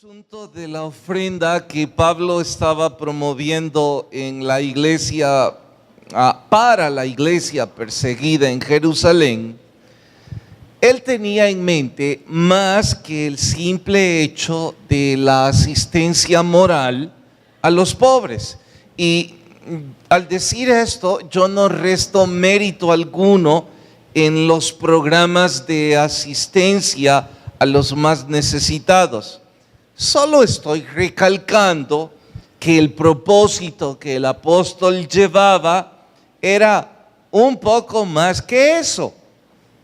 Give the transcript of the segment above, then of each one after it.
Asunto de la ofrenda que Pablo estaba promoviendo en la iglesia, para la iglesia perseguida en Jerusalén, él tenía en mente más que el simple hecho de la asistencia moral a los pobres. Y al decir esto, yo no resto mérito alguno en los programas de asistencia a los más necesitados. Solo estoy recalcando que el propósito que el apóstol llevaba era un poco más que eso.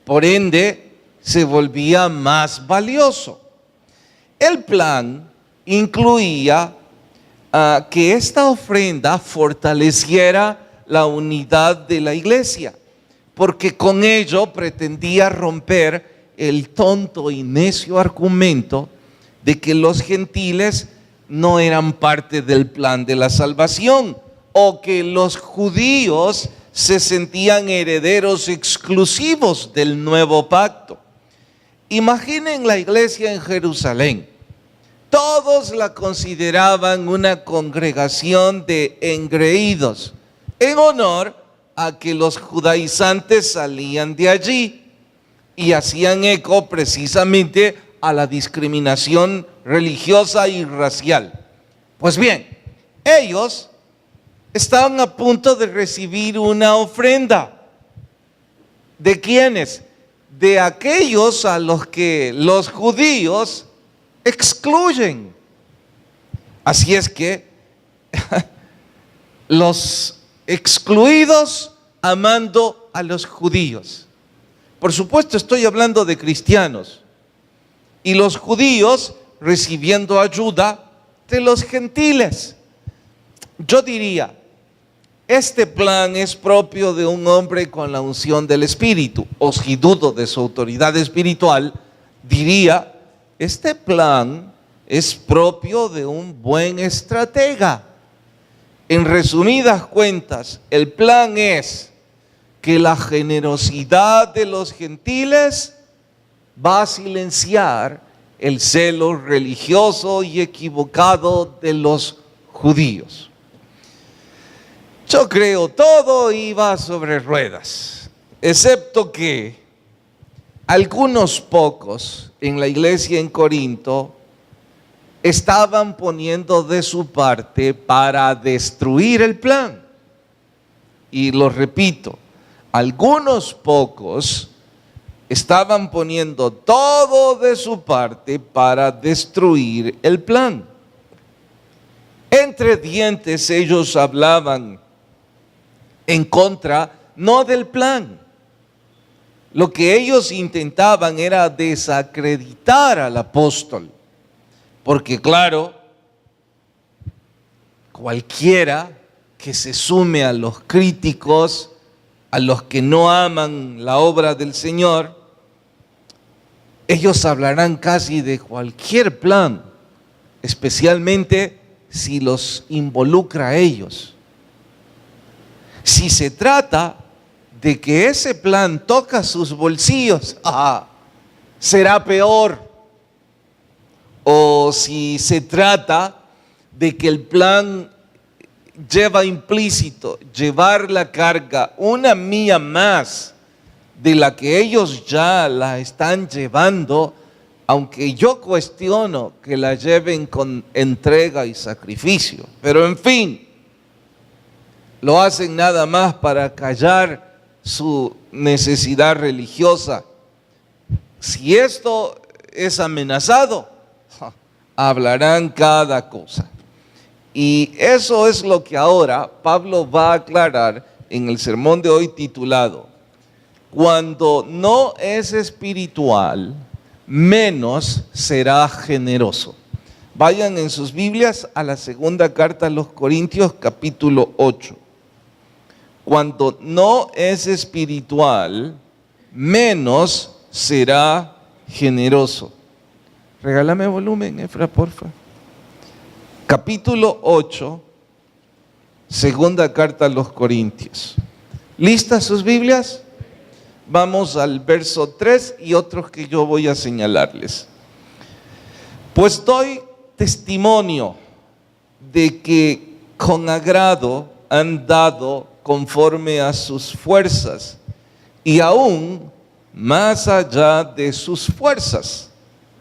Por ende, se volvía más valioso. El plan incluía que esta ofrenda fortaleciera la unidad de la iglesia, porque con ello pretendía romper el tonto y necio argumento de que los gentiles no eran parte del plan de la salvación, o que los judíos se sentían herederos exclusivos del nuevo pacto. Imaginen la iglesia en Jerusalén. Todos la consideraban una congregación de engreídos, en honor a que los judaizantes salían de allí y hacían eco precisamente a la discriminación religiosa y racial. Pues bien, ellos estaban a punto de recibir una ofrenda. ¿De quiénes? De aquellos a los que los judíos excluyen. Así es que los excluidos amando a los judíos. Por supuesto, estoy hablando de cristianos. Y los judíos recibiendo ayuda de los gentiles. Yo diría, este plan es propio de un hombre con la unción del Espíritu, o si dudo de su autoridad espiritual, diría, este plan es propio de un buen estratega. En resumidas cuentas, el plan es que la generosidad de los gentiles va a silenciar el celo religioso y equivocado de los judíos. Yo creo todo iba sobre ruedas, excepto que algunos pocos en la iglesia en Corinto estaban poniendo de su parte para destruir el plan. Y lo repito, algunos pocos estaban poniendo todo de su parte para destruir el plan. Entre dientes ellos hablaban en contra, no del plan. Lo que ellos intentaban era desacreditar al apóstol. Porque claro, cualquiera que se sume a los críticos, a los que no aman la obra del Señor, ellos hablarán casi de cualquier plan, especialmente si los involucra a ellos. Si se trata de que ese plan toca sus bolsillos, será peor. O si se trata de que el plan lleva implícito llevar la carga, una milla más de la que ellos ya la están llevando, aunque yo cuestiono que la lleven con entrega y sacrificio. Pero en fin, lo hacen nada más para callar su necesidad religiosa. Si esto es amenazado, hablarán cada cosa. Y eso es lo que ahora Pablo va a aclarar en el sermón de hoy titulado, cuando no es espiritual, menos será generoso. Vayan en sus Biblias a la segunda carta a los Corintios, capítulo 8. Cuando no es espiritual, menos será generoso. Regálame volumen, Efra, porfa. Capítulo 8, segunda carta a los Corintios. ¿Listas sus Biblias? Vamos al verso 3 y otros que yo voy a señalarles. Pues doy testimonio de que con agrado han dado conforme a sus fuerzas y aún más allá de sus fuerzas.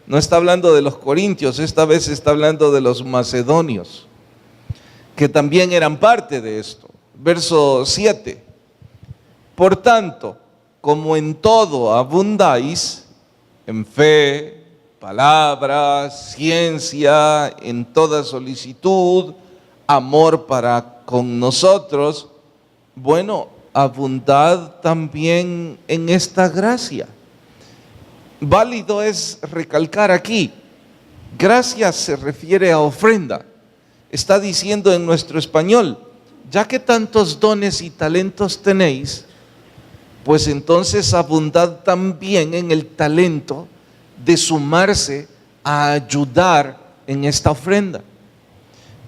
No está hablando de los corintios, esta vez está hablando de los macedonios, que también eran parte de esto. Verso 7. Por tanto, como en todo abundáis, en fe, palabra, ciencia, en toda solicitud, amor para con nosotros, bueno, abundad también en esta gracia. Válido es recalcar aquí, gracia se refiere a ofrenda. Está diciendo en nuestro español, ya que tantos dones y talentos tenéis, pues entonces abundad también en el talento de sumarse a ayudar en esta ofrenda.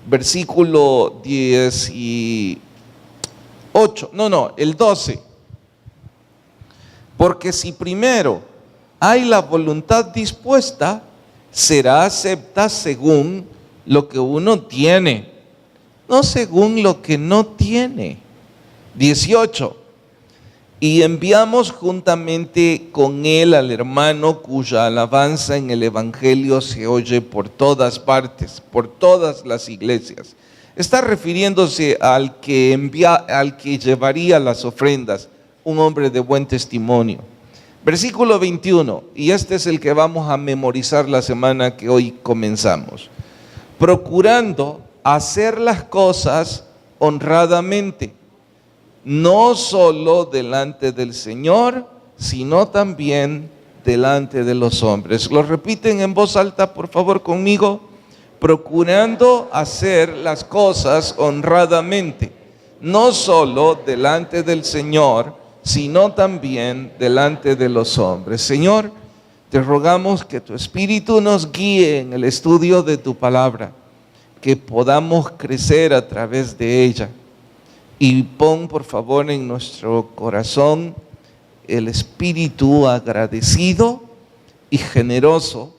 Versículo 12. Porque si primero hay la voluntad dispuesta, será acepta según lo que uno tiene, no según lo que no tiene. 18. Y enviamos juntamente con él al hermano cuya alabanza en el evangelio se oye por todas partes, por todas las iglesias. Está refiriéndose al que llevaría las ofrendas, un hombre de buen testimonio. Versículo 21, y este es el que vamos a memorizar la semana que hoy comenzamos. Procurando hacer las cosas honradamente, no solo delante del Señor, sino también delante de los hombres. Lo repiten en voz alta, por favor, conmigo. Procurando hacer las cosas honradamente, no solo delante del Señor, sino también delante de los hombres. Señor, te rogamos que tu Espíritu nos guíe en el estudio de tu palabra, que podamos crecer a través de ella. Y pon por favor en nuestro corazón el espíritu agradecido y generoso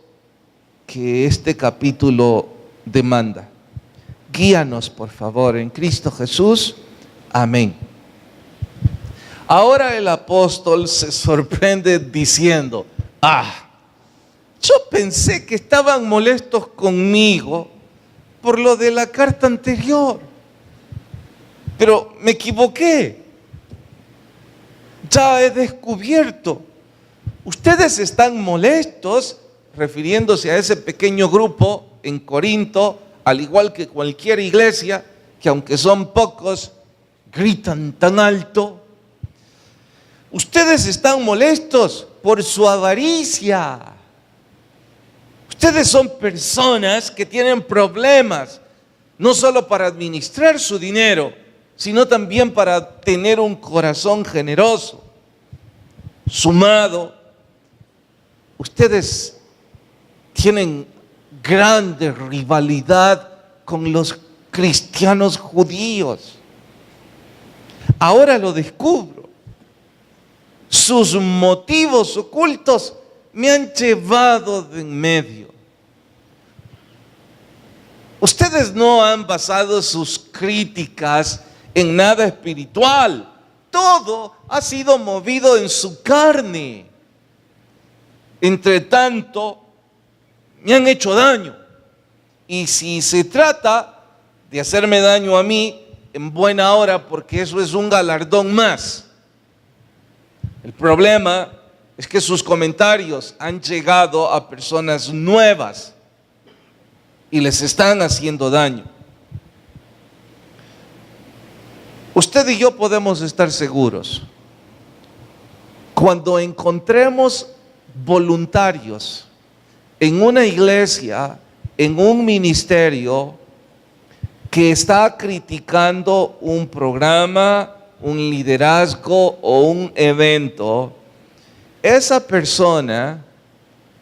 que este capítulo demanda. Guíanos por favor en Cristo Jesús. Amén. Ahora el apóstol se sorprende diciendo, yo pensé que estaban molestos conmigo por lo de la carta anterior. Pero me equivoqué. Ya he descubierto. Ustedes están molestos, refiriéndose a ese pequeño grupo en Corinto, al igual que cualquier iglesia, que aunque son pocos, gritan tan alto. Ustedes están molestos por su avaricia. Ustedes son personas que tienen problemas, no solo para administrar su dinero, sino también para tener un corazón generoso. Sumado, ustedes tienen grande rivalidad con los cristianos judíos. Ahora lo descubro. Sus motivos ocultos me han llevado de en medio. Ustedes no han basado sus críticas en nada espiritual. Todo ha sido movido en su carne. Entre tanto, me han hecho daño. Y si se trata de hacerme daño a mí, en buena hora, porque eso es un galardón más. El problema es que sus comentarios han llegado a personas nuevas y les están haciendo daño. Usted y yo podemos estar seguros, cuando encontremos voluntarios en una iglesia, en un ministerio que está criticando un programa, un liderazgo o un evento, esa persona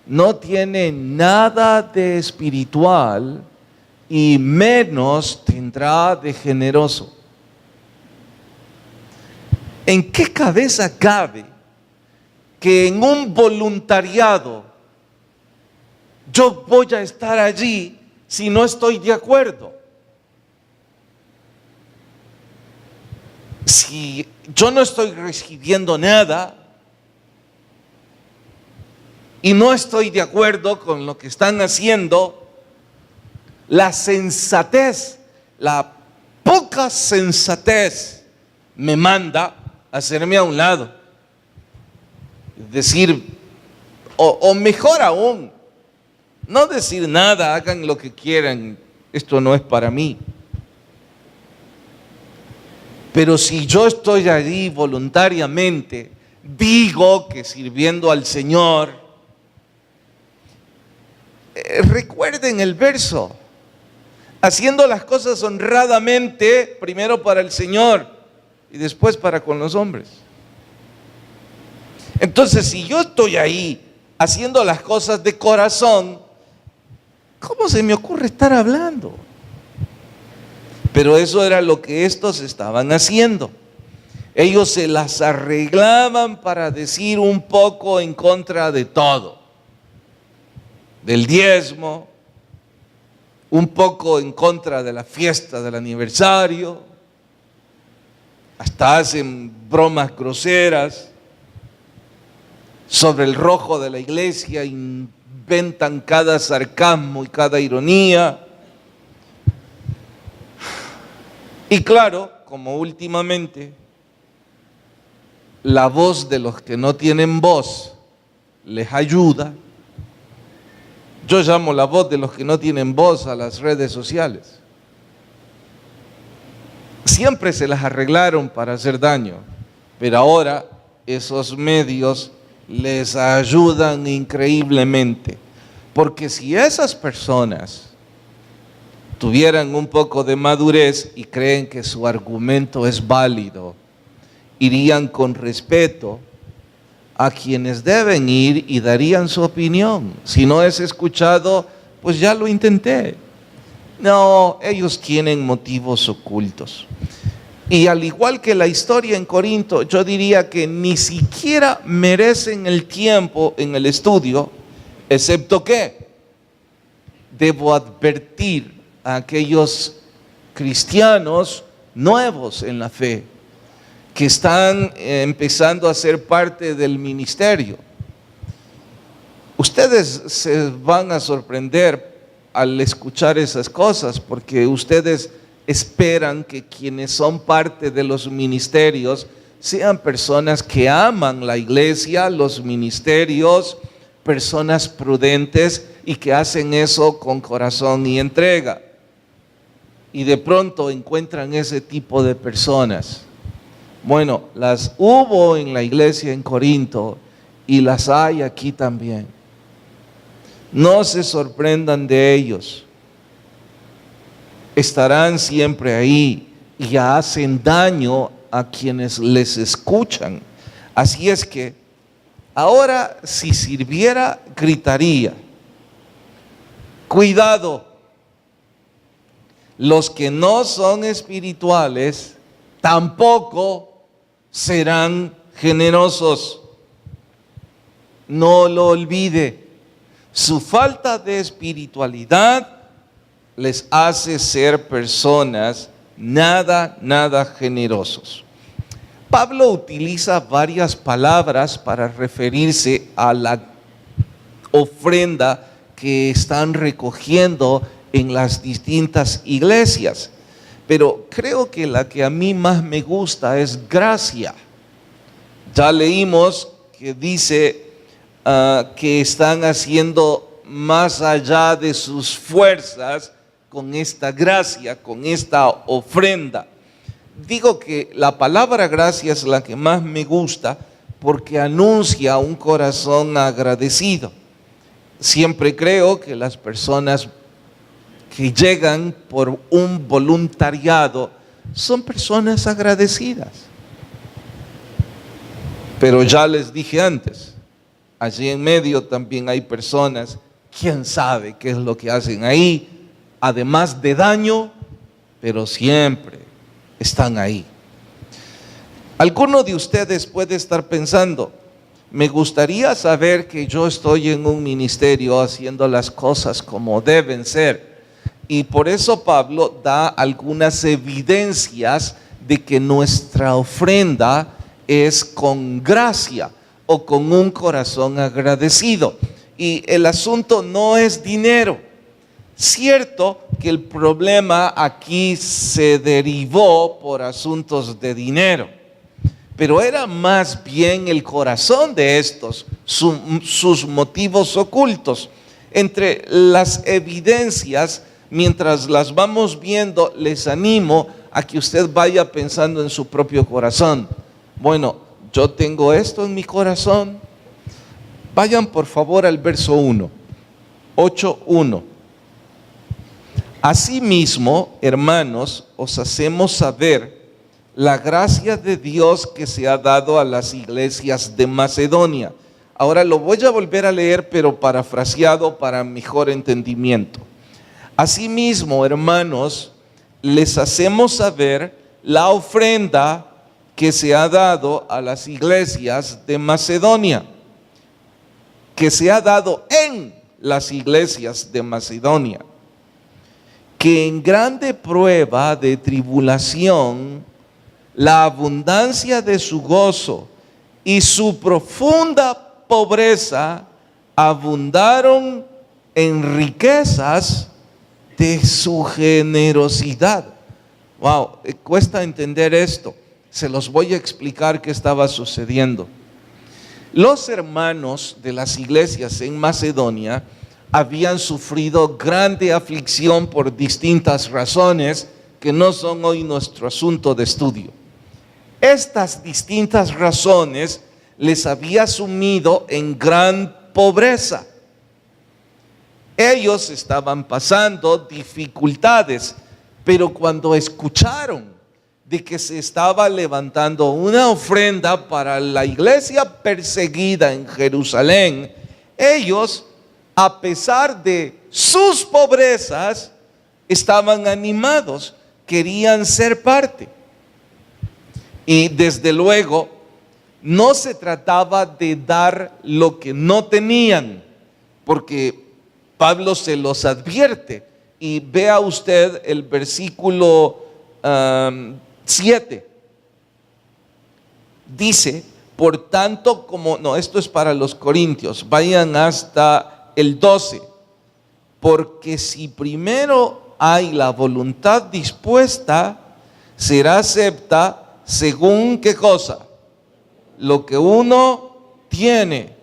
no tiene nada de espiritual y menos tendrá de generoso. ¿En qué cabeza cabe que en un voluntariado yo voy a estar allí si no estoy de acuerdo? Si yo no estoy recibiendo nada y no estoy de acuerdo con lo que están haciendo, la sensatez, la poca sensatez me manda a hacerme a un lado. Decir, o mejor aún, no decir nada, hagan lo que quieran, esto no es para mí. Pero si yo estoy allí voluntariamente, digo que sirviendo al Señor, recuerden el verso, haciendo las cosas honradamente, primero para el Señor y después para con los hombres. Entonces, si yo estoy ahí haciendo las cosas de corazón, ¿cómo se me ocurre estar hablando? Pero eso era lo que estos estaban haciendo. Ellos se las arreglaban para decir un poco en contra de todo. Del diezmo, un poco en contra de la fiesta del aniversario, hasta hacen bromas groseras sobre el rojo de la iglesia, inventan cada sarcasmo y cada ironía. Y claro, como últimamente la voz de los que no tienen voz les ayuda, yo llamo la voz de los que no tienen voz a las redes sociales. Siempre se las arreglaron para hacer daño, pero ahora esos medios les ayudan increíblemente. Porque si esas personas tuvieran un poco de madurez y creen que su argumento es válido, irían con respeto a quienes deben ir y darían su opinión. Si no es escuchado, pues ya lo intenté. No, ellos tienen motivos ocultos. Y al igual que la historia en Corinto, yo diría que ni siquiera merecen el tiempo en el estudio, excepto que debo advertir a aquellos cristianos nuevos en la fe que están empezando a ser parte del ministerio. Ustedes se van a sorprender al escuchar esas cosas, porque ustedes esperan que quienes son parte de los ministerios sean personas que aman la iglesia, los ministerios, personas prudentes y que hacen eso con corazón y entrega. Y de pronto encuentran ese tipo de personas. Bueno, las hubo en la iglesia en Corinto y las hay aquí también. No se sorprendan de ellos. Estarán siempre ahí y hacen daño a quienes les escuchan. Así es que ahora, si sirviera, gritaría: cuidado, los que no son espirituales tampoco serán generosos. No lo olvide. Su falta de espiritualidad les hace ser personas nada generosos. Pablo utiliza varias palabras para referirse a la ofrenda que están recogiendo en las distintas iglesias, pero creo que la que a mí más me gusta es gracia. Ya leímos que dice que están haciendo más allá de sus fuerzas con esta gracia, con esta ofrenda. Digo que la palabra gracia es la que más me gusta porque anuncia un corazón agradecido. Siempre creo que las personas que llegan por un voluntariado son personas agradecidas. Pero ya les dije antes, allí en medio también hay personas, quién sabe qué es lo que hacen ahí, además de daño, pero siempre están ahí. Alguno de ustedes puede estar pensando: me gustaría saber que yo estoy en un ministerio haciendo las cosas como deben ser, Y por eso Pablo da algunas evidencias de que nuestra ofrenda es con gracia o con un corazón agradecido. Y el asunto no es dinero. Cierto que el problema aquí se derivó por asuntos de dinero, pero era más bien el corazón de estos, sus motivos ocultos. Entre las evidencias, mientras las vamos viendo, les animo a que usted vaya pensando en su propio corazón. Bueno, yo tengo esto en mi corazón. Vayan por favor al verso 1, 8:1. Asimismo, hermanos, os hacemos saber la gracia de Dios que se ha dado a las iglesias de Macedonia. Ahora lo voy a volver a leer, pero parafraseado para mejor entendimiento. Asimismo, hermanos, les hacemos saber la ofrenda que se ha dado a las iglesias de Macedonia, que se ha dado en las iglesias de Macedonia, que en grande prueba de tribulación, la abundancia de su gozo y su profunda pobreza abundaron en riquezas de su generosidad. Wow, cuesta entender esto. Se los voy a explicar qué estaba sucediendo. Los hermanos de las iglesias en Macedonia habían sufrido grande aflicción por distintas razones que no son hoy nuestro asunto de estudio. Estas distintas razones les había sumido en gran pobreza. Ellos estaban pasando dificultades, pero cuando escucharon de que se estaba levantando una ofrenda para la iglesia perseguida en Jerusalén, ellos, a pesar de sus pobrezas, estaban animados, querían ser parte. Y desde luego, no se trataba de dar lo que no tenían, porque Pablo se los advierte. Y vea usted el versículo 7. Dice, por tanto, esto es para los corintios, vayan hasta el 12. Porque si primero hay la voluntad dispuesta, será acepta según qué cosa, lo que uno tiene,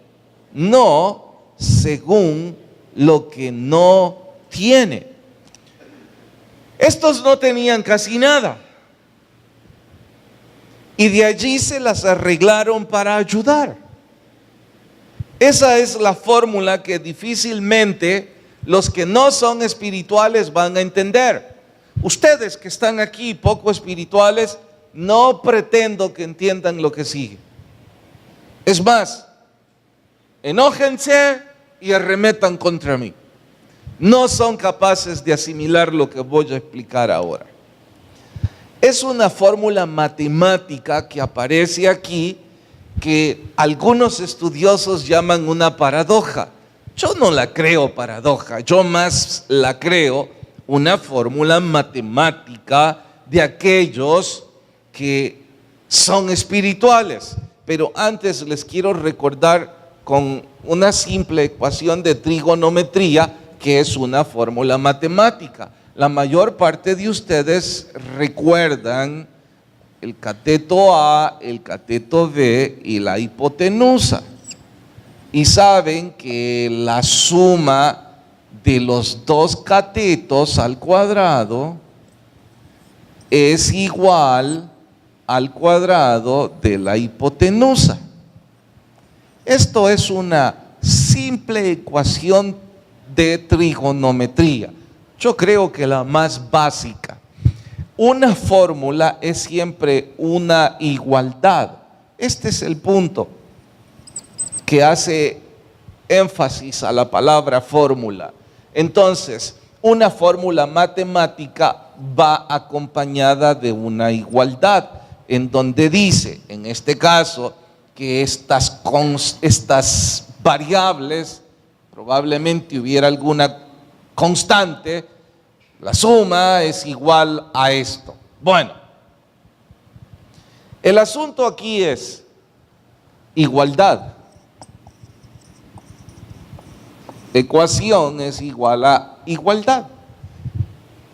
no según lo que no tiene. Estos no tenían casi nada, y de allí se las arreglaron para ayudar. Esa es la fórmula que difícilmente los que no son espirituales van a entender. Ustedes que están aquí poco espirituales, no pretendo que entiendan lo que sigue. Es más, enójense y arremetan contra mí. No son capaces de asimilar lo que voy a explicar ahora. Es una fórmula matemática que aparece aquí, que algunos estudiosos llaman una paradoja. Yo no la creo paradoja, yo más la creo una fórmula matemática de aquellos que son espirituales. Pero antes les quiero recordar con una simple ecuación de trigonometría, que es una fórmula matemática. La mayor parte de ustedes recuerdan el cateto A, el cateto B y la hipotenusa. Y saben que la suma de los dos catetos al cuadrado es igual al cuadrado de la hipotenusa. Esto es una simple ecuación de trigonometría. Yo creo que la más básica. Una fórmula es siempre una igualdad. Este es el punto que hace énfasis a la palabra fórmula. Entonces, una fórmula matemática va acompañada de una igualdad, en donde dice, en este caso, que estas variables, probablemente hubiera alguna constante, La suma es igual a esto. Bueno, el asunto aquí es igualdad. Ecuación es igual a igualdad.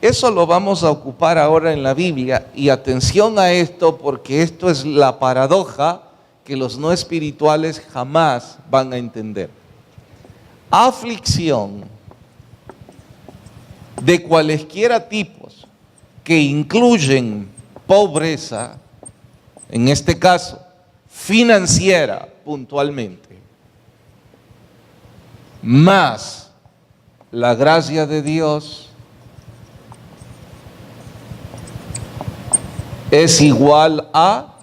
Eso lo vamos a ocupar ahora en la Biblia, y atención a esto, porque esto es la paradoja que los no espirituales jamás van a entender. Aflicción de cualesquiera tipos que incluyen pobreza, en este caso financiera puntualmente, más la gracia de Dios, es igual a...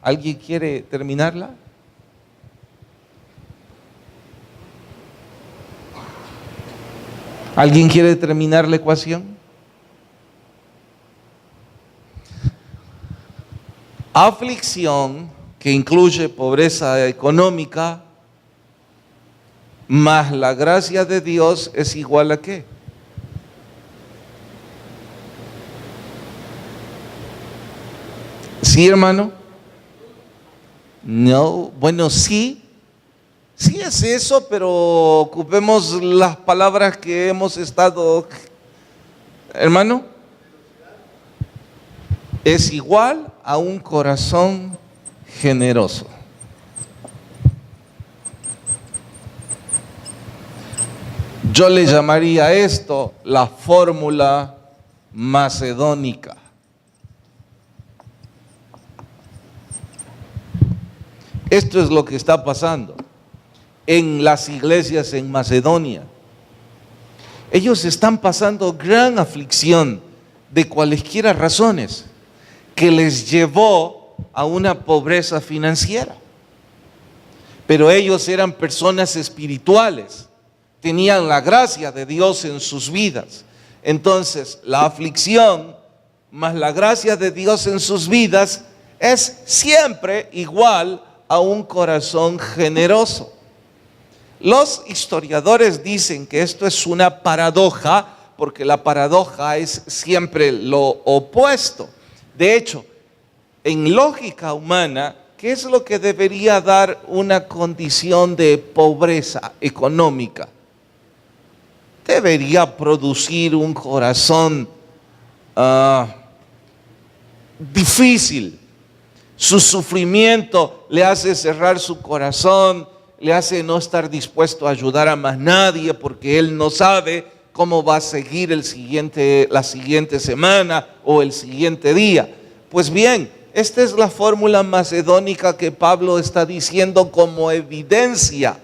¿Alguien quiere terminarla? ¿Alguien quiere terminar la ecuación? Aflicción que incluye pobreza económica más la gracia de Dios es igual a ¿qué? ¿Sí, hermano? No, bueno, sí es eso, pero ocupemos las palabras que hemos estado, hermano. Es igual a un corazón generoso. Yo le llamaría a esto la fórmula macedónica. Esto es lo que está pasando en las iglesias en Macedonia. Ellos están pasando gran aflicción de cualesquiera razones que les llevó a una pobreza financiera. Pero ellos eran personas espirituales, tenían la gracia de Dios en sus vidas. Entonces, la aflicción más la gracia de Dios en sus vidas es siempre igual a un corazón generoso. Los historiadores dicen que esto es una paradoja, porque la paradoja es siempre lo opuesto. De hecho, en lógica humana, ¿qué es lo que debería dar una condición de pobreza económica? Debería producir un corazón difícil. Su sufrimiento le hace cerrar su corazón, le hace no estar dispuesto a ayudar a más nadie, porque él no sabe cómo va a seguir la siguiente semana o el siguiente día. Pues bien, esta es la fórmula macedónica que Pablo está diciendo como evidencia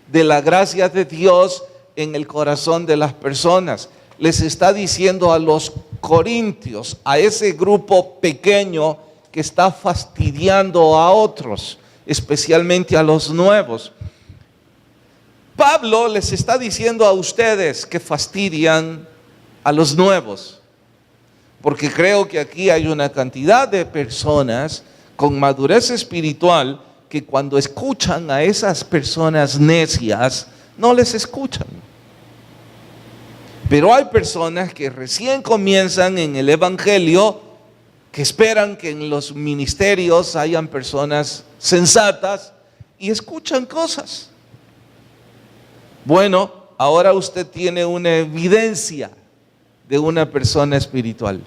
de la gracia de Dios en el corazón de las personas. Les está diciendo a los corintios, a ese grupo pequeño que está fastidiando a otros, especialmente a los nuevos. Pablo les está diciendo a ustedes que fastidian a los nuevos, porque creo que aquí hay una cantidad de personas con madurez espiritual que cuando escuchan a esas personas necias, no les escuchan. Pero hay personas que recién comienzan en el evangelio, que esperan que en los ministerios hayan personas sensatas y escuchan cosas. Bueno, ahora usted tiene una evidencia de una persona espiritual.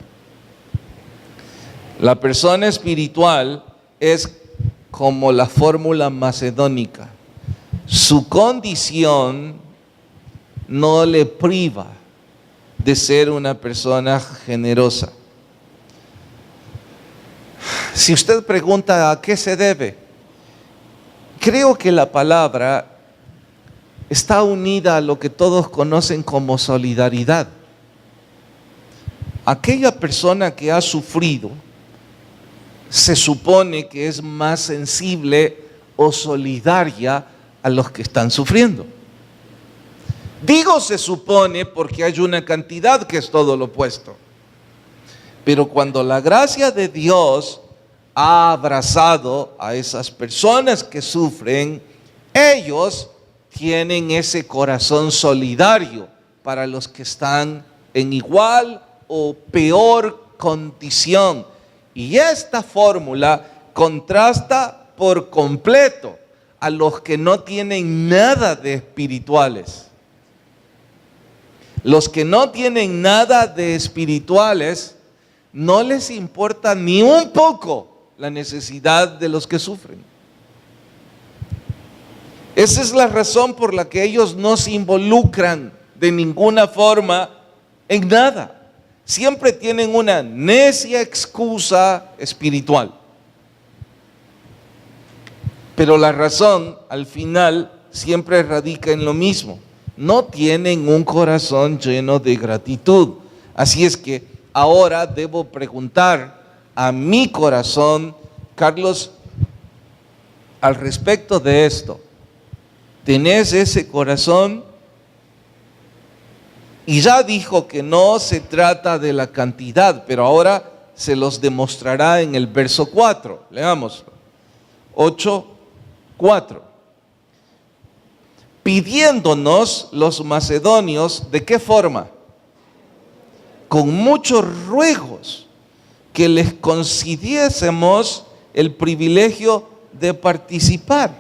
La persona espiritual es como la fórmula macedónica. Su condición no le priva de ser una persona generosa. Si usted pregunta a qué se debe, creo que la palabra está unida a lo que todos conocen como solidaridad. Aquella persona que ha sufrido se supone que es más sensible o solidaria a los que están sufriendo. Digo se supone porque hay una cantidad que es todo lo opuesto. Pero cuando la gracia de Dios ha abrazado a esas personas que sufren, ellos tienen ese corazón solidario para los que están en igual o peor condición. Y esta fórmula contrasta por completo a los que no tienen nada de espirituales. Los que no tienen nada de espirituales, no les importa ni un poco la necesidad de los que sufren. Esa es la razón por la que ellos no se involucran de ninguna forma en nada. Siempre tienen una necia excusa espiritual. Pero la razón, al final, siempre radica en lo mismo. No tienen un corazón lleno de gratitud. Así es que ahora debo preguntar a mi corazón, Carlos, al respecto de esto. ¿Tenés ese corazón? Y ya dijo que no se trata de la cantidad, pero ahora se los demostrará en el verso 4. Leamos. 8:4. Pidiéndonos los macedonios, ¿de qué forma? Con muchos ruegos, que les concediésemos el privilegio de participar.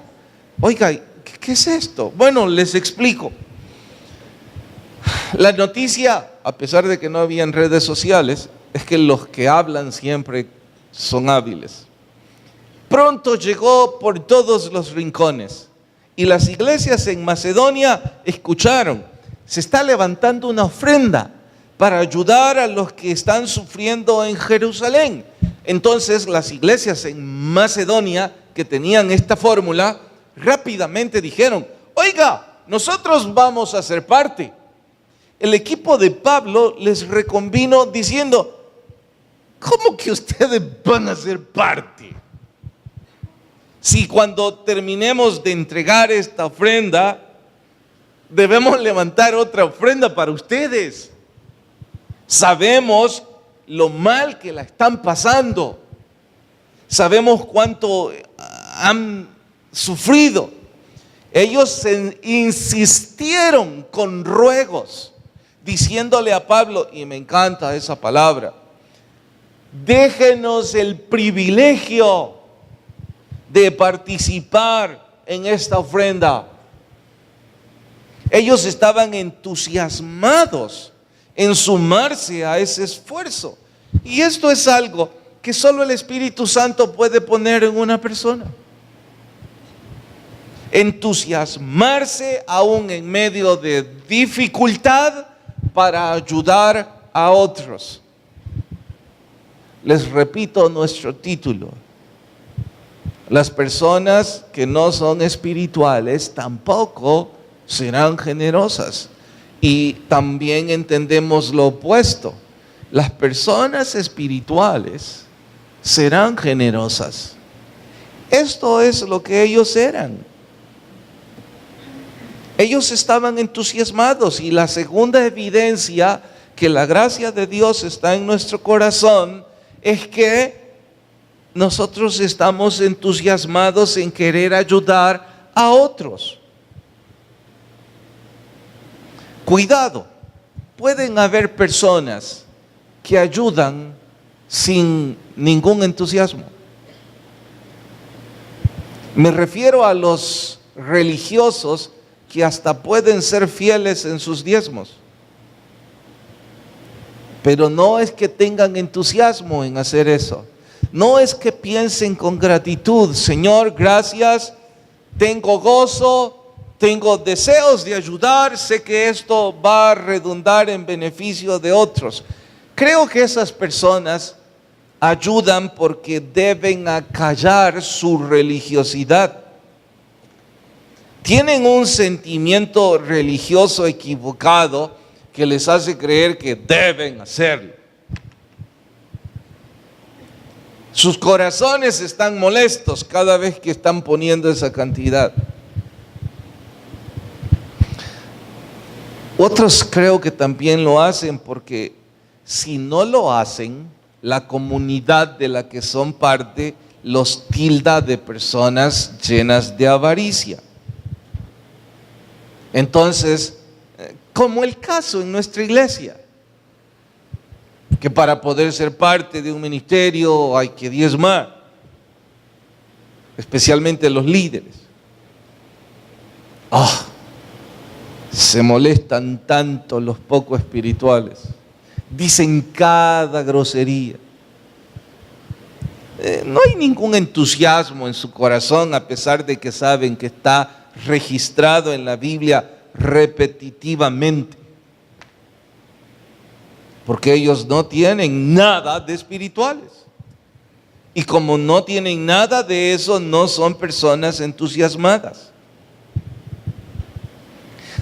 Oiga, ¿qué es esto? Bueno, les explico. La noticia, a pesar de que no habían redes sociales, es que los que hablan siempre son hábiles. Pronto llegó por todos los rincones y las iglesias en Macedonia escucharon. Se está levantando una ofrenda para ayudar a los que están sufriendo en Jerusalén. Entonces las iglesias en Macedonia que tenían esta fórmula rápidamente dijeron: oiga, nosotros vamos a ser parte. El equipo de Pablo les reconvino diciendo: ¿cómo que ustedes van a ser parte? Si cuando terminemos de entregar esta ofrenda, debemos levantar otra ofrenda para ustedes. Sabemos lo mal que la están pasando. Sabemos cuánto han sufrido. Ellos insistieron con ruegos, diciéndole a Pablo, y me encanta esa palabra: déjenos el privilegio de participar en esta ofrenda. Ellos estaban entusiasmados en sumarse a ese esfuerzo. Y esto es algo que solo el Espíritu Santo puede poner en una persona. Entusiasmarse aún en medio de dificultad para ayudar a otros. Les repito nuestro título: las personas que no son espirituales tampoco serán generosas. Y también entendemos lo opuesto: las personas espirituales serán generosas. Esto es lo que ellos eran. Ellos estaban entusiasmados, y la segunda evidencia que la gracia de Dios está en nuestro corazón es que nosotros estamos entusiasmados en querer ayudar a otros. Cuidado, pueden haber personas que ayudan sin ningún entusiasmo. Me refiero a los religiosos que hasta pueden ser fieles en sus diezmos, pero no es que tengan entusiasmo en hacer eso. No es que piensen con gratitud: Señor, gracias, tengo gozo, tengo deseos de ayudar, sé que esto va a redundar en beneficio de otros. Creo que esas personas ayudan porque deben acallar su religiosidad. Tienen un sentimiento religioso equivocado que les hace creer que deben hacerlo. Sus corazones están molestos cada vez que están poniendo esa cantidad. Otros creo que también lo hacen porque si no lo hacen, la comunidad de la que son parte los tilda de personas llenas de avaricia. Entonces, como el caso en nuestra iglesia, que para poder ser parte de un ministerio hay que diezmar, especialmente los líderes. Se molestan tanto los poco espirituales, dicen cada grosería. No hay ningún entusiasmo en su corazón, a pesar de que saben que está registrado en la Biblia repetitivamente, porque ellos no tienen nada de espirituales. Y como no tienen nada de eso, no son personas entusiasmadas.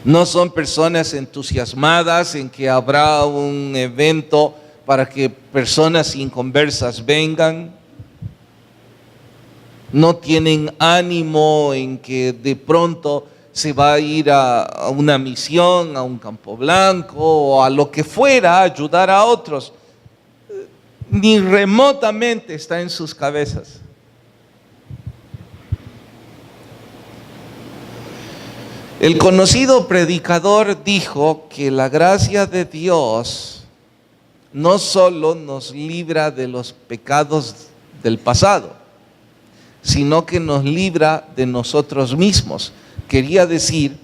No son personas entusiasmadas en que habrá un evento para que personas inconversas vengan. No tienen ánimo en que de pronto se va a ir a una misión, a un campo blanco o a lo que fuera, a ayudar a otros. Ni remotamente está en sus cabezas. El conocido predicador dijo que la gracia de Dios no solo nos libra de los pecados del pasado, sino que nos libra de nosotros mismos. Quería decir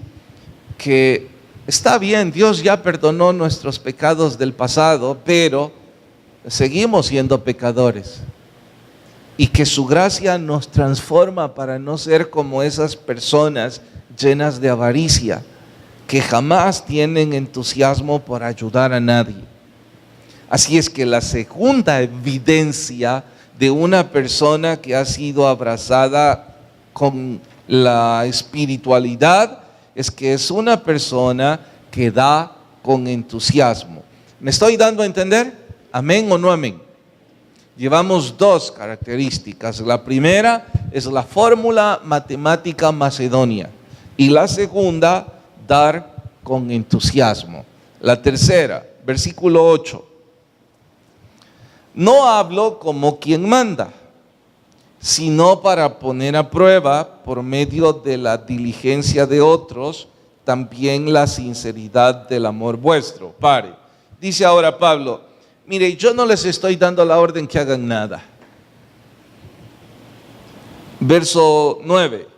que está bien, Dios ya perdonó nuestros pecados del pasado, pero seguimos siendo pecadores. Y que su gracia nos transforma para no ser como esas personas llenas de avaricia, que jamás tienen entusiasmo por ayudar a nadie. Así es que la segunda evidencia de una persona que ha sido abrazada con la espiritualidad es que es una persona que da con entusiasmo. ¿Me estoy dando a entender? ¿Amén o no amén? Llevamos dos características. La primera es la fórmula matemática macedonia y la segunda, dar con entusiasmo. La tercera, versículo 8. No hablo como quien manda, sino para poner a prueba por medio de la diligencia de otros, también la sinceridad del amor vuestro. Pare. Dice ahora Pablo, mire, yo no les estoy dando la orden que hagan nada. Verso 9.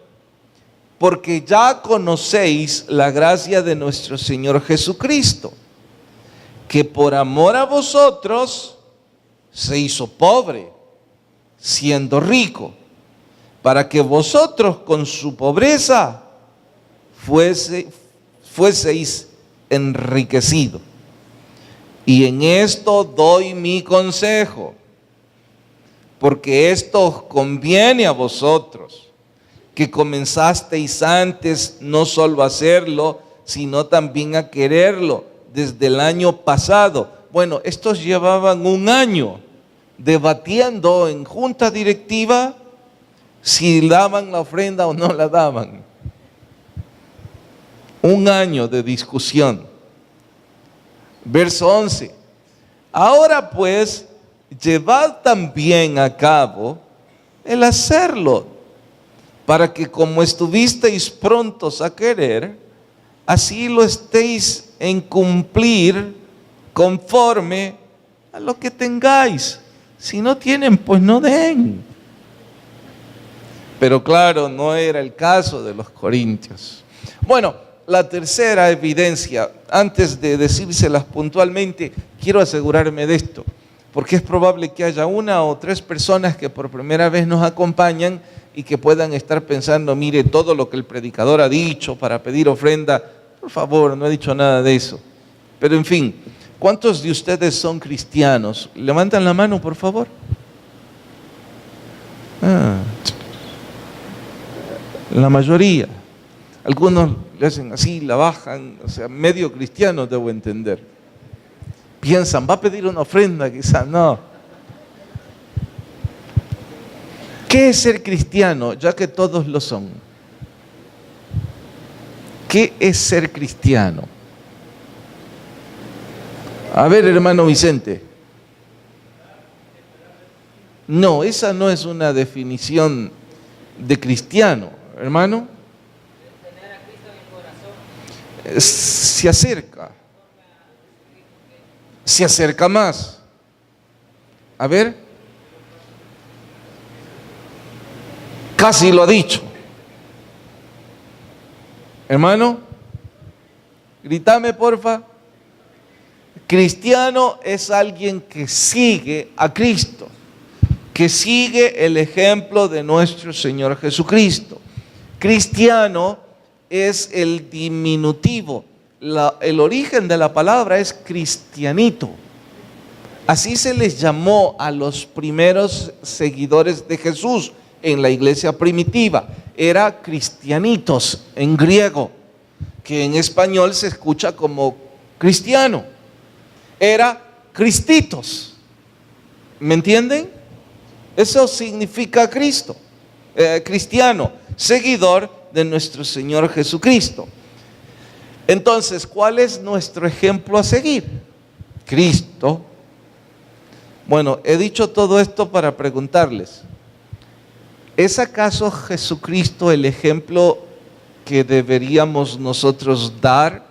Porque ya conocéis la gracia de nuestro Señor Jesucristo, que por amor a vosotros se hizo pobre, siendo rico, para que vosotros con su pobreza fueseis enriquecidos. Y en esto doy mi consejo, porque esto os conviene a vosotros, que comenzasteis antes no solo a hacerlo, sino también a quererlo desde el año pasado. Bueno, estos llevaban un año debatiendo en junta directiva si daban la ofrenda o no la daban. Un año de discusión. Verso 11. Ahora pues, llevad también a cabo el hacerlo, para que como estuvisteis prontos a querer, así lo estéis en cumplir conforme a lo que tengáis. Si no tienen, pues no den. Pero claro, no era el caso de los corintios. Bueno, la tercera evidencia, antes de decírselas puntualmente, quiero asegurarme de esto, porque es probable que haya una o tres personas que por primera vez nos acompañan y que puedan estar pensando, mire, todo lo que el predicador ha dicho para pedir ofrenda, por favor, no he dicho nada de eso. Pero en fin, ¿cuántos de ustedes son cristianos? Levantan la mano, por favor. La mayoría. Algunos le hacen así, la bajan, o sea, medio cristianos debo entender. Piensan, va a pedir una ofrenda, quizás no. ¿Qué es ser cristiano? Ya que todos lo son. ¿Qué es ser cristiano? A ver, hermano Vicente. No, esa no es una definición de cristiano, hermano. Tener a Cristo en el corazón. Se acerca más. A ver. Casi lo ha dicho. Hermano, grítame porfa. Cristiano es alguien que sigue a Cristo, que sigue el ejemplo de nuestro Señor Jesucristo. Cristiano es el diminutivo. El origen de la palabra es cristianito. Así se les llamó a los primeros seguidores de Jesús en la iglesia primitiva. Era cristianitos en griego, que en español se escucha como cristiano. Era cristitos. ¿Me entienden? Eso significa Cristo, cristiano, seguidor de nuestro Señor Jesucristo. Entonces, ¿cuál es nuestro ejemplo a seguir? Cristo. Bueno, he dicho todo esto para preguntarles, ¿es acaso Jesucristo el ejemplo que deberíamos nosotros dar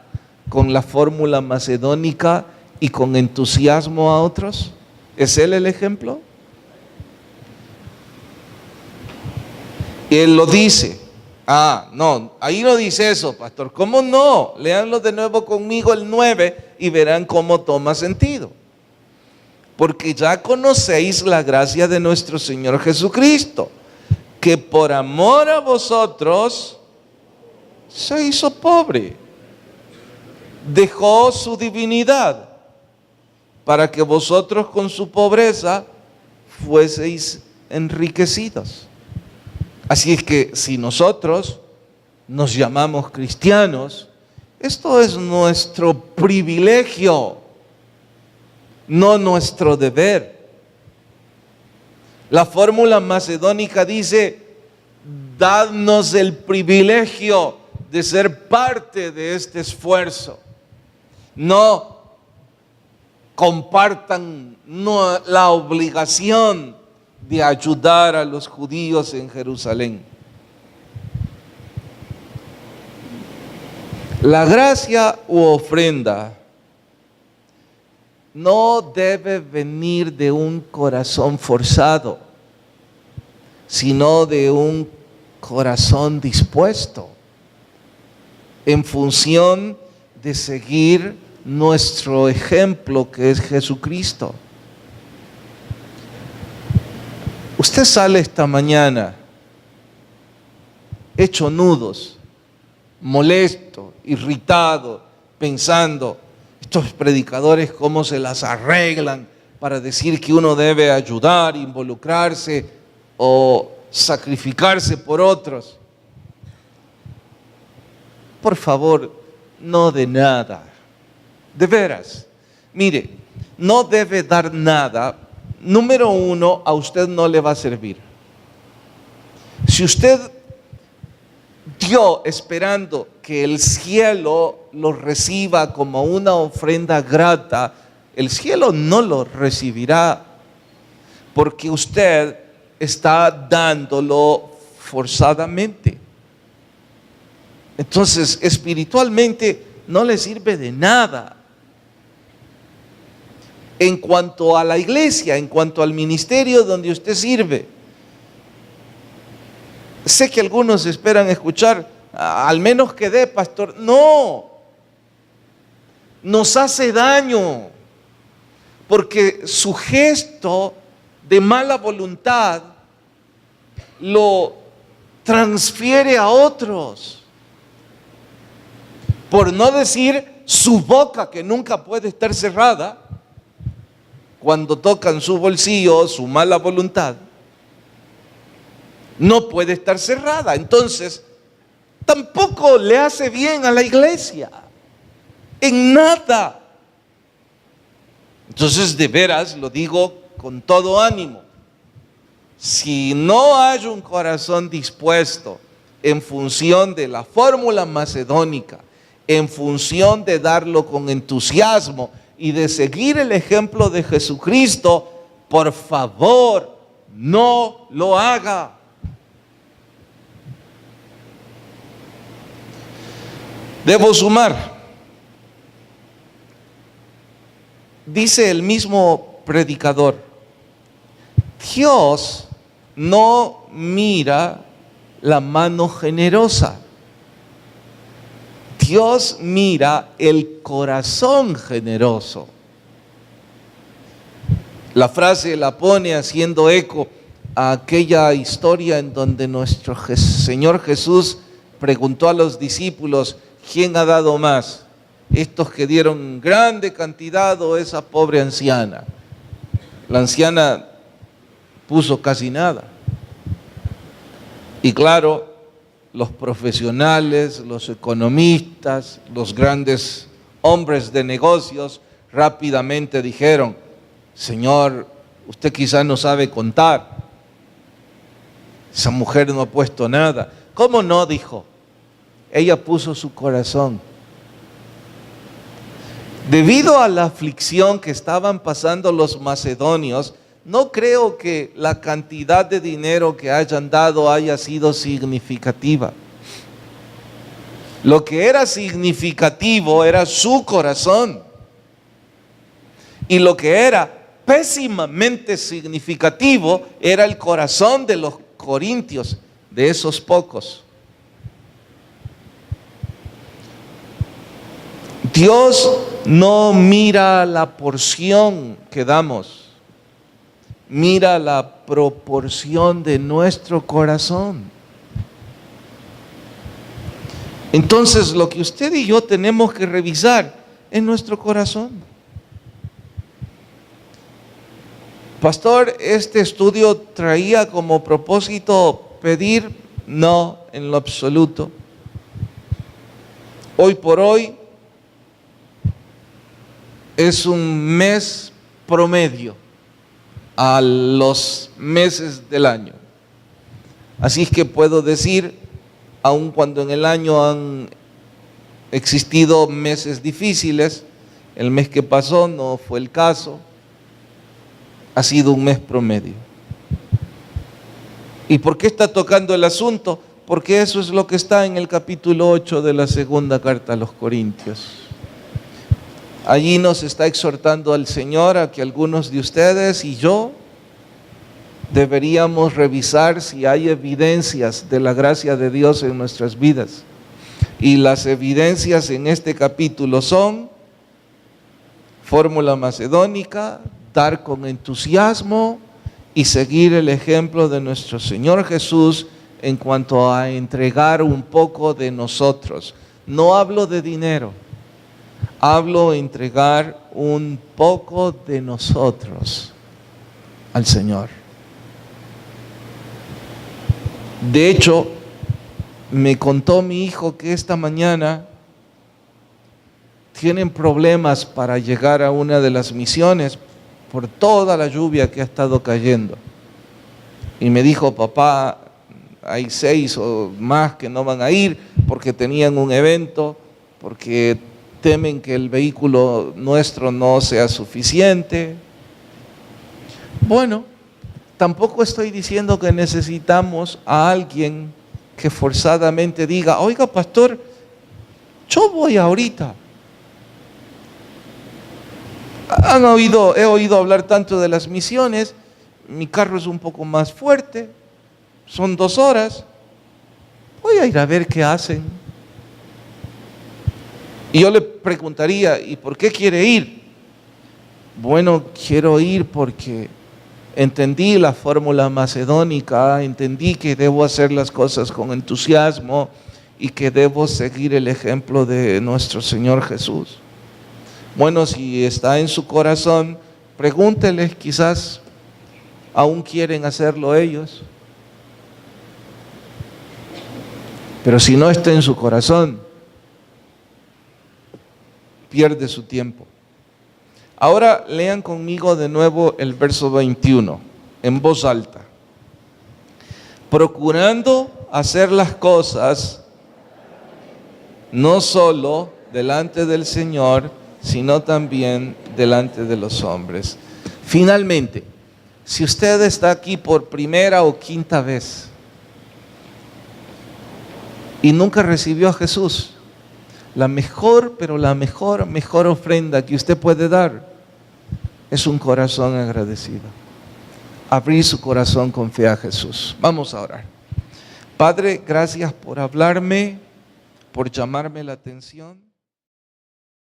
con la fórmula macedónica y con entusiasmo a otros? ¿Es Él el ejemplo? Él lo dice. No, ahí no dice eso, pastor. ¿Cómo no? Léanlo de nuevo conmigo el 9 y verán cómo toma sentido. Porque ya conocéis la gracia de nuestro Señor Jesucristo, que por amor a vosotros se hizo pobre, dejó su divinidad, para que vosotros con su pobreza fueseis enriquecidos. Así es que si nosotros nos llamamos cristianos, esto es nuestro privilegio, no nuestro deber. La fórmula macedónica dice: dadnos el privilegio de ser parte de este esfuerzo. No compartan la obligación de ayudar a los judíos en Jerusalén. La gracia u ofrenda no debe venir de un corazón forzado, sino de un corazón dispuesto, en función de seguir nuestro ejemplo, que es Jesucristo. Usted sale esta mañana hecho nudos, molesto, irritado, pensando: estos predicadores cómo se las arreglan para decir que uno debe ayudar, involucrarse o sacrificarse por otros. Por favor, no dé nada. De veras, mire, no debe dar nada. Número uno, a usted no le va a servir. Si usted dio esperando que el cielo lo reciba como una ofrenda grata, el cielo no lo recibirá, porque usted está dándolo forzadamente. Entonces, espiritualmente no le sirve de nada. En cuanto a la iglesia, en cuanto al ministerio donde usted sirve, sé que algunos esperan escuchar: al menos que dé, pastor. No, nos hace daño, porque su gesto de mala voluntad lo transfiere a otros. Por no decir su boca, que nunca puede estar cerrada, cuando tocan su bolsillo, su mala voluntad no puede estar cerrada. Entonces, tampoco le hace bien a la iglesia, en nada. Entonces, de veras, lo digo con todo ánimo: si no hay un corazón dispuesto en función de la fórmula macedónica, en función de darlo con entusiasmo y de seguir el ejemplo de Jesucristo, por favor, no lo haga. Debo sumar. Dice el mismo predicador: Dios no mira la mano generosa. Dios mira el corazón generoso. La frase la pone haciendo eco a aquella historia en donde nuestro Señor Jesús preguntó a los discípulos: ¿quién ha dado más? ¿Estos que dieron grande cantidad o esa pobre anciana? La anciana puso casi nada. Y claro, los profesionales, los economistas, los grandes hombres de negocios rápidamente dijeron: Señor, usted quizás no sabe contar. Esa mujer no ha puesto nada. ¿Cómo no? Dijo. Ella puso su corazón. Debido a la aflicción que estaban pasando los macedonios, no creo que la cantidad de dinero que hayan dado haya sido significativa. Lo que era significativo era su corazón. Y lo que era pésimamente significativo era el corazón de los corintios, de esos pocos. Dios no mira la porción que damos, mira la proporción de nuestro corazón. Entonces, lo que usted y yo tenemos que revisar es nuestro corazón. Pastor, este estudio traía como propósito pedir, no, en lo absoluto. Hoy por hoy es un mes promedio a los meses del año. Así es que puedo decir, aun cuando en el año han existido meses difíciles, el mes que pasó no fue el caso, ha sido un mes promedio. ¿Y por qué está tocando el asunto? Porque eso es lo que está en el capítulo 8 de la segunda carta a los Corintios. Allí nos está exhortando al Señor a que algunos de ustedes y yo deberíamos revisar si hay evidencias de la gracia de Dios en nuestras vidas. Y las evidencias en este capítulo son fórmula macedónica, dar con entusiasmo y seguir el ejemplo de nuestro Señor Jesús en cuanto a entregar un poco de nosotros. No hablo de dinero, hablo de entregar un poco de nosotros al Señor. De hecho, me contó mi hijo que esta mañana tienen problemas para llegar a una de las misiones por toda la lluvia que ha estado cayendo. Y me dijo: papá, hay 6 o más que no van a ir porque tenían un evento, porque temen que el vehículo nuestro no sea suficiente. Bueno, tampoco estoy diciendo que necesitamos a alguien que forzadamente diga: oiga, pastor, yo voy ahorita. He oído hablar tanto de las misiones, mi carro es un poco más fuerte, son 2 horas, voy a ir a ver qué hacen. Y yo le preguntaría: ¿y por qué quiere ir? Bueno, quiero ir porque entendí la fórmula macedónica, entendí que debo hacer las cosas con entusiasmo y que debo seguir el ejemplo de nuestro Señor Jesús. Bueno, si está en su corazón, pregúnteles, quizás aún quieren hacerlo ellos. Pero si no está en su corazón, pierde su tiempo. Ahora lean conmigo de nuevo el verso 21, en voz alta. Procurando hacer las cosas no solo delante del Señor, sino también delante de los hombres. Finalmente, si usted está aquí por primera o quinta vez y nunca recibió a Jesús, la mejor ofrenda que usted puede dar es un corazón agradecido. abrir su corazón con fe a Jesús. Vamos a orar. Padre, gracias por hablarme, por llamarme la atención.